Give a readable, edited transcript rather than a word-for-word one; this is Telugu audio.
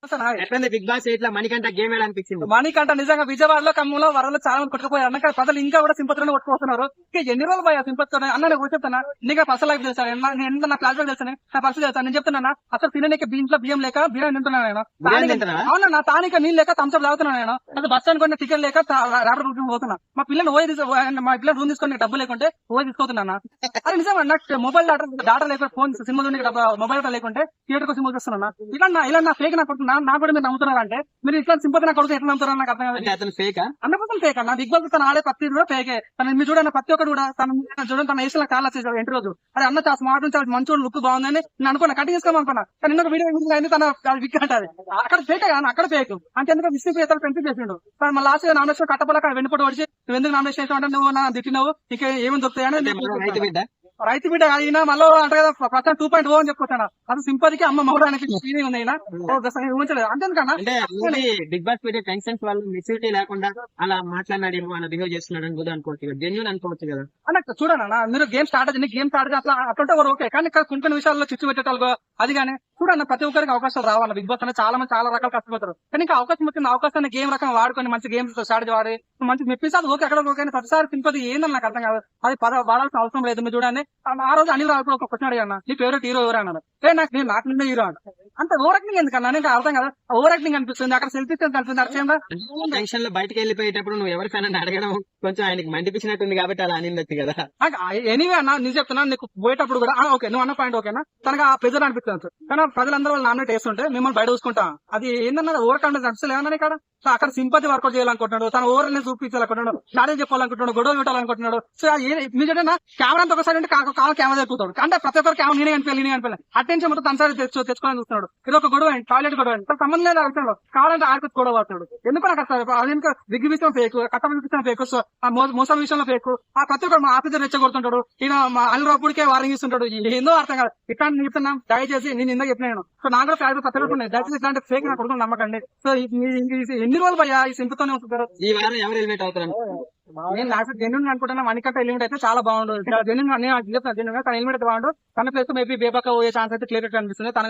ఎట్లా బిగ్ బాస్ ఇట్లా మణికంఠ గేమ్ అనిపించింది. మణికంఠ నిజంగా విజయవాడలో ఖమ్మంలో వరలో చాలా మంది కొట్టుకుపోయారు అన్న. కానీ ప్రజలు ఇంకా కూడా సింపతిలోనే కొట్టుకుపోతున్నారు. ఎన్ని రోజులు పోయా సింపతితో అన్న నేను చెప్తాను. నీకు పర్సనల్ లైఫ్ తెలుసా? నేను నా క్లాస్ లో తెలుసాను, నా పర్సనల్ తెలుసా? నేను చెప్తున్నా అసలు తిననీకి ఇంట్లో బియ్యం లేక బిర్యానీ తింటున్నాను నేను. అవునా, తానిక నీళ్ళు లేక థమ్స్అప్ తాగుతున్నాను నేను. అది బస్ స్టాండ్ కొన్ని టికెట్ లేక ర్యాపిడ్ బుకింగ్ పోతున్నా. మా పిల్లలు మా పిల్లలు రూమ్ తీసుకొని డబ్బు లేకుంటే తీసుకుంటున్నా. అది నిజంగా నాకు మొబైల్ డాటా లేకుండా ఫోన్ సినిమా మొబైల్ డాటా లేకుంటే థియేటర్ కు సినిమా చూస్తున్నా. ఇలా నా ఫేక్ నాకు నా కూడా మీరు నమ్ముతున్నారు అంటే మీరు ఇట్లా సింపతి నా కొడుకు ఎట్లా నమ్ముతారు నాకు అర్థం కాదు. అతను ఫేక్ 100% ఫేక్ అన్న. బిగ్ బాస్ తను ఆడే ప్రతి కూడా ఫేకే. మీరు చూడండి ప్రతి ఒక్కరు కూడా చూడండి తన వేసిన కాల్ వచ్చేసాడు ఎంటి రోజు. అది అన్న చాలా స్మార్ట్ నుంచి మంచి లుక్ బాగుందని నేను అనుకున్నా, కటింగ్ చేసుకోమనుకున్నా. కానీ నిన్న వీడియో అయింది తన విక్ అంటారు. అక్కడ ఫేక్ అక్కడ ఫేక్ అంటే ఎందుకు విసిపేతలు పెంచి చేసిండు. మరి లాస్ట్ నామినేషన్ కట్టపల వెనుపడి వచ్చి నువ్వు ఎందుకు నామినేషన్ చేసావు అంటే నువ్వు నా తిట్టినావు ఇంకా ఏమేమి దొరుకుతాయని రైతు బిడ్డ అయినా మళ్ళీ అంటే కదా ప్రస్తుతం 2.0 అని చెప్పుకుంటాను. అది సింపతికి అమ్మ మౌడానికి ఫీలింగ్ ఉంది. ఊహించలేదు అంతేందుకన్నా. అంటే బిగ్ బాస్ పెట్టే టెన్షన్స్ వల్ల మెచ్యూరిటీ లేకుండా అలా మాట్లాడినాడేమో అలా బిహేవ్ చేస్తున్నాడు అని కూడా అనుకోవచ్చు కదా, జెన్యూన్ అనుకోవచ్చు కదా అన్న. చూడన్నా మీరు గేమ్ స్టార్ట్ అట్లా అట్లుంటే ఓకే, కానీ కొన్ని విషయాల్లో చిచ్చు పెట్టేటాలు అది కానీ చూడన్న ప్రతి ఒక్కరికి అవకాశాలు రావాలి. బిగ్ బాస్ అనేది చాలా మంది చాలా రకాలు కష్టపోతారు. కానీ ఇంకా అవకాశం వచ్చిన అవకాశాన్ని గేమ్ రకం వాడుకొని మంచి గేమ్స్ స్టార్ట్ వాడి మంచి మెప్పిసారి ఓకే అక్కడ ఓకే. ప్రతిసారి సింపతి ఏందని నాకు అర్థం కాదు. అది వాడాల్సిన అవసరం లేదు. మీరు చూడండి ఆ రోజు అనిల్ రావు ఒక క్వశ్చన్ అడిగాను, నీ ఫేవరెట్ హీరో ఎవరు అన్నాడు. నాకు నిన్న హీరో అన్న. అంత ఓవర్ యాక్టింగ్ ఎందుకన్నా నీకు అర్థం కదా. ఓవర్ యాక్టింగ్ అనిపిస్తుంది అక్కడ, సెల్ఫీ అనిపిస్తుంది అర్థం. టెన్షన్ లో బయటకు వెళ్ళిపోయేటప్పుడు నువ్వు ఎవరి ఫ్యాన్ అని అడగడం కొంచెం ఆయనకి మండిపించినట్టుంది కాబట్టి అలా అనిందచ్చు కదా. ఎనీవే అన్న నేను చెప్తున్నా నీకు పోయేటప్పుడు కూడా ఓకే నువ్వు అన్న పాయింట్ ఓకేనా, తనకు ఆ ప్రెజర్ అనిపిస్తుంది. కానీ ప్రజలందరూ వాళ్ళు నామినేట్ చేస్తుంటే మిమ్మల్ని బయట చూసుకుంటాం. అది ఏంటన్నా ఓవర్ కాన్ఫిడెన్స్ అనిపిస్తలేదన్నా ఇక్కడ. అక్కడ సింపతి వర్కౌట్ చేయాలనుకుంటున్నాడు, తన ఓవర్ ని చూపించాలనుకుంటున్నాడు, స్టార్టింగ్ చెప్పాలనుకుంటున్నాడు, గొడవ పెట్టాలనుకుంటున్నాడు. సో మీరు కెమెరా అంతా ఒకసారి కాల్ కెమెరా ఎక్కుతాడు అంటే ప్రతి ఒక్కరు కెమెరా నేనే కనిపించాలి అటెన్షన్ మొత్తం తనసారి తెచ్చుకోవాలని చూస్తున్నాడు. ఇది ఒక గొడవ టాయిలెట్ గొడవ సంబంధం లేదు విషయంలో. కావాలంటే ఆడుకొచ్చి గొడవ పడుతున్నాడు. ఎందుకు నాకు అది ఇంకా దిగ్గు విషయం ఫేక్, కట్ట విషయం ఫేక్, మోసం విషయంలో ఫేక్. ఆ ప్రతి ఒక్కరు మా ఆఫీసర్ రెచ్చగొడుతుంటాడు. ఈయన అల్లురాపుడికే వార్నింగ్ ఇస్తుంటాడు. ఏందో అర్థం కాదు. ఇట్లా చెప్తున్నాం దయచేసి నేను ఇందాక చెప్పినాను. సో నాకు కూడా ఫ్యాక్టరీ ప్రతి ఒక్కరు ఉన్నాయి. దయచేసి ఇట్లాంటి ఫేక్ నా కొడుకుని నమ్మకండి. సో ఎన్ని రోజులు భయ్యా ఈ సింపుతోనే ఉంటున్నారు. ఈ వారం ఎవరు ఎలిమినేట్ అవుతారు? నేను నాకు జెన్యున్ అనుకుంటున్నా మణికంఠ ఎలిమినేట్ అయితే చాలా బాగుండు. జెన్యున్ నేను చెప్తాను, జెన్యున్ గా తన ఎలిమినేట్ అయితే బాగుండు. తన ప్లేస్ మేబీ బేబక్క పోయే ఛాన్స్ అయితే క్లియర్ అనిపిస్తుంది. తన